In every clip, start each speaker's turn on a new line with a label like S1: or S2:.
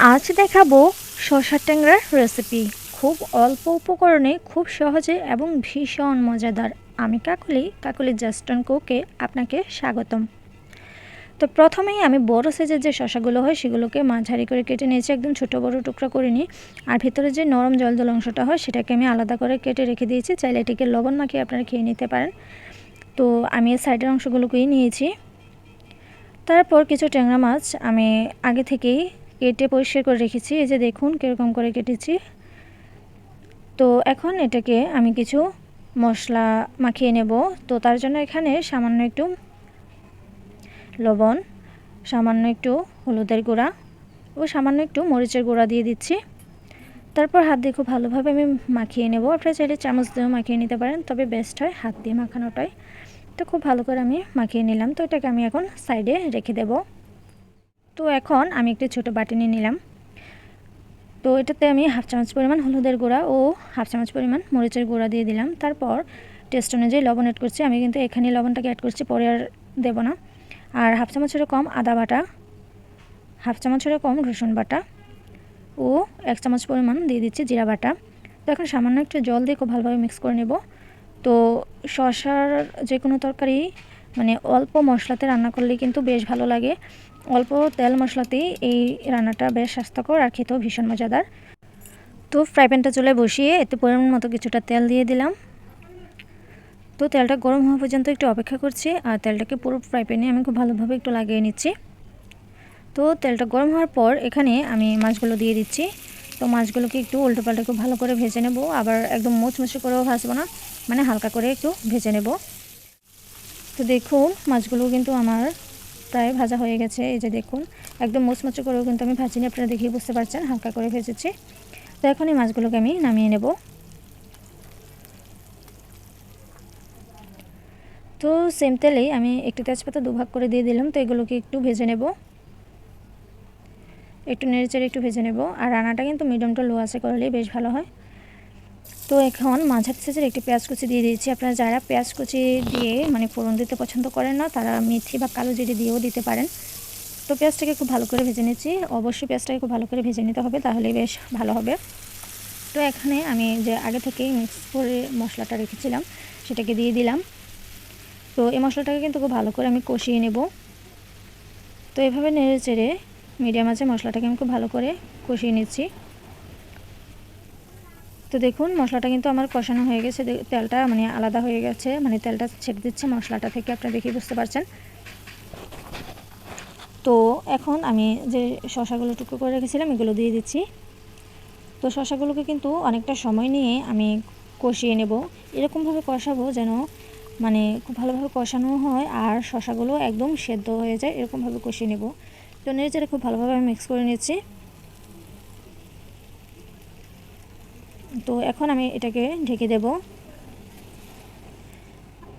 S1: আজ দেখাবো শসা ট্যাংরার রেসিপি। খুব অল্প উপকরণে খুব সহজে এবং ভীষণ মজাদার। আমি কাকলি জাস্ট অ্যান্ড কুকে আপনাকে স্বাগতম। তো প্রথমেই আমি বড় সাইজের যে শসাগুলো হয় সেগুলোকে মাঝারি করে কেটে নিয়েছি, একদম ছোট বড় টুকরা করে নিই। আর ভেতরে যে নরম জলদল অংশটা হয় সেটাকে আমি আলাদা করে কেটে রেখে দিয়েছি। চাইলে এটিকে লবণ মাখিয়ে আপনারা খেয়ে নিতে পারেন। তো আমি এই সাইডের অংশগুলোকেই নিয়েছি। তারপর কিছু ট্যাংরা মাছ আমি আগে থেকেই কেটে পরিষ্কার করে রেখেছি। এই যে দেখুন কীরকম করে কেটেছি। তো এখন এটাকে আমি কিছু মশলা মাখিয়ে নেব। তো তার জন্য এখানে সামান্য একটু লবণ, সামান্য একটু হলুদের গুঁড়া ও সামান্য একটু মরিচের গুঁড়া দিয়ে দিচ্ছি। তারপর হাত দিয়ে খুব ভালোভাবে আমি মাখিয়ে নেব। আপনারা চাইলে চামচ দিয়েও মাখিয়ে নিতে পারেন, তবে বেস্ট হয় হাত দিয়ে মাখানোটাই। তো খুব ভালো করে আমি মাখিয়ে নিলাম। তো এটাকে আমি এখন সাইডে রেখে দেব। তো এখন আমি একটি ছোট বাটি নিয়ে নিলাম। তো এটাতে আমি হাফ চামচ পরিমাণ হলুদের গুঁড়া ও হাফ চামচ পরিমাণ মরিচের গুঁড়া দিয়ে দিলাম। তারপর টেস্ট অনুযায়ী লবণ অ্যাড করছি। আমি কিন্তু এখানে লবণটাকে অ্যাড করছি, পরে আর দেবো না। আর হাফ চামচেরও কম আদা বাটা, হাফ চামচেরও কম রসুন বাটা ও 1 চামচ পরিমাণ দিয়ে দিচ্ছি জিরা বাটা। তো এখন সামান্য একটু জল দিয়ে খুব ভালোভাবে মিক্স করে নেব। তো শসার যে কোনো তরকারি মানে অল্প মশলাতে রান্না করলে কিন্তু বেশ ভালো লাগে। অল্প তেল মশলাতেই এই রান্নাটা বেশ স্বাস্থ্যকর আর খেতেও ভীষণ মজাদার। তো ফ্রাই প্যানটা চুলায় বসিয়ে এতে পরিমাণ মতো কিছুটা তেল দিয়ে দিলাম। তো তেলটা গরম হওয়া পর্যন্ত একটু অপেক্ষা করছি, আর তেলটাকে পুরো ফ্রাই প্যানে আমি খুব ভালোভাবে একটু লাগিয়ে নিচ্ছি। তো তেলটা গরম হওয়ার পর এখানে আমি মাছগুলো দিয়ে দিচ্ছি। তো মাছগুলোকে একটু উল্টো পাল্টে খুব ভালো করে ভেজে নেব। আবার একদম মুচমুচে করেও ভাজবো না, মানে হালকা করে একটু ভেজে নেব। তো দেখুন মাছগুলো কিন্তু আমার প্রায় ভাজা হয়ে গেছে। এই যে দেখুন একদম মুচমুচে করেও কিন্তু আমি ভাজিনি, আপনারা দেখেই বুঝতে পারছেন হালকা করে ভেজেছি। তো এখন এই মাছগুলোকে আমি নামিয়ে নেব। তো সেম তেলেই আমি একটু তেজপাতা দুভাগ করে দিয়ে দিলাম। তো এগুলোকে একটু ভেজে নেব, একটু নেড়েচেড়ে একটু ভেজে নেব। আর রান্নাটা কিন্তু মিডিয়াম টু লো আঁচে করলেই বেশ ভালো হয়। তো এখন মাঝারি সাইজের একটি পেঁয়াজ কুচি দিয়ে দিয়েছি। আপনারা যারা পেঁয়াজ কুচি দিয়ে মানে ফোড়ন দিতে পছন্দ করেন না, তারা মেথি বা কালো জিরে দিয়েও দিতে পারেন। তো পেঁয়াজটাকে খুব ভালো করে ভেজে নিচ্ছি। অবশ্যই পেঁয়াজটাকে খুব ভালো করে ভেজে নিতে হবে, তাহলেই বেশ ভালো হবে। তো এখানে আমি যে আগে থেকেই মিক্স করে মশলাটা রেখেছিলাম সেটাকে দিয়ে দিলাম। তো এই মশলাটাকে কিন্তু খুব ভালো করে আমি কষিয়ে নেব। তো এভাবে নেড়ে চেড়ে মিডিয়াম আঁচে মশলাটাকে আমি খুব ভালো করে কষিয়ে নিচ্ছি। তো দেখুন মশলাটা কিন্তু আমার কষানো হয়ে গেছে, তেলটা মানে আলাদা হয়ে গেছে, মানে তেলটা ছেড়ে দিচ্ছে মশলাটা থেকে, আপনারা দেখেই বুঝতে পারছেন। তো এখন আমি যে শসাগুলো টুকরো করে রেখেছিলাম এগুলো দিয়ে দিচ্ছি। তো শসাগুলোকে কিন্তু অনেকটা সময় নিয়ে আমি কষিয়ে নেব। এরকমভাবে কষাবো যেন মানে খুব ভালোভাবে কষানো হয় আর শসাগুলো একদম সেদ্ধ হয়ে যায়, এরকমভাবে কষিয়ে নেব। তো নেড়েচেড়ে খুব ভালোভাবে আমি মিক্স করে নিচ্ছি। তো এখন আমি এটাকে ঢেকে দেব।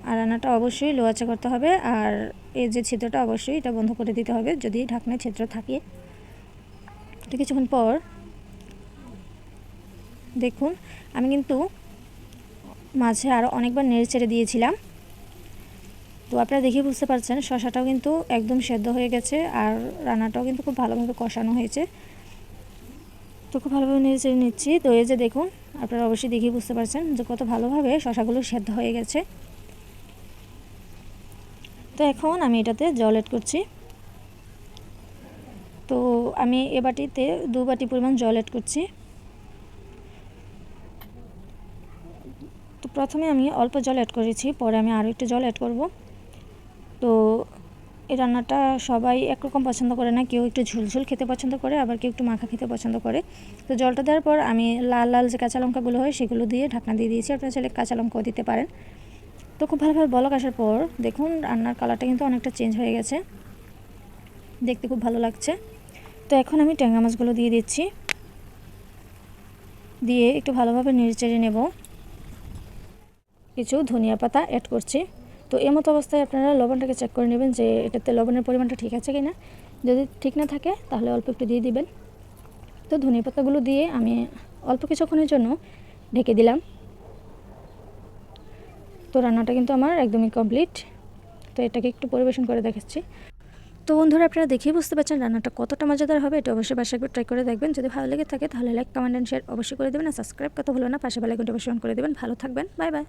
S1: আর রান্নাটা অবশ্যই লো আঁচে করতে হবে, আর এই যে ছিদ্রটা অবশ্যই এটা বন্ধ করে দিতে হবে যদি ঢাকনায় ছিদ্র থাকে। তো কিছুক্ষণ পর দেখুন আমি কিন্তু মাঝে আরও অনেকবার নেড়ে চেড়ে দিয়েছিলাম। তো আপনারা দেখে বুঝতে পারছেন শসাটাও কিন্তু একদম সেদ্ধ হয়ে গেছে আর রান্নাটাও কিন্তু খুব ভালোভাবে কষানো হয়েছে। তো খুব ভালোভাবে নেড়ে চেড়ে নিচ্ছি। তো এই যে দেখুন আপনারা অবশ্যই দেখেই বুঝতে পারছেন যে কত ভালোভাবে শসাগুলো সেদ্ধ হয়ে গেছে। তো এখন আমি এটাতে জল অ্যাড করছি। তো আমি এ বাটিতে 2 বাটি পরিমাণ জল অ্যাড করছি। তো প্রথমে আমি অল্প জল অ্যাড করেছি, পরে আমি আরও একটু জল অ্যাড করব। তো এই রান্নাটা সবাই একরকম পছন্দ করে না, কেউ একটু ঝোলঝোল খেতে পছন্দ করে, আবার কেউ একটু মাখা খেতে পছন্দ করে। তো জলটা দেওয়ার পর আমি লাল লাল যে কাঁচা লঙ্কাগুলো হয় সেগুলো দিয়ে ঢাকনা দিয়ে দিয়েছি। আপনারা চাইলে কাঁচা লঙ্কাও দিতে পারেন। তো খুব ভালোভাবে বলক আসার পর দেখুন রান্নার কালারটা কিন্তু অনেকটা চেঞ্জ হয়ে গেছে, দেখতে খুব ভালো লাগছে। তো এখন আমি ট্যাংরা মাছগুলো দিয়ে দিচ্ছি, দিয়ে একটু ভালোভাবে নেড়েচেড়ে নেব। কিছু ধনিয়া পাতা অ্যাড করছি। তো এই মতো অবস্থায় আপনারা লবণটাকে চেক করে নেবেন যে এটাতে লবণের পরিমাণটা ঠিক আছে কি না। যদি ঠিক না থাকে তাহলে অল্প একটু দিয়ে দিবেন। তো ধনিয়া পাতাগুলো দিয়ে আমি অল্প কিছুক্ষণের জন্য ঢেকে দিলাম। তো রান্নাটা কিন্তু আমার একদমই কমপ্লিট। তো এটাকে একটু পরিবেশন করে দেখাচ্ছি। তো বন্ধুরা আপনারা দেখেই বুঝতে পারছেন রান্নাটা কতটা মজাদার হবে। এটা অবশ্যই বাসায় একবার ট্রাই করে দেখবেন। যদি ভালো লেগে থাকে তাহলে লাইক, কমেন্ট এন্ড শেয়ার অবশ্যই করে দেবেন। আর সাবস্ক্রাইব করতে ভুলবেন না। পাশে বেল আইকনটা অবশ্যই অন করে দেবেন। ভালো থাকবেন। Bye bye.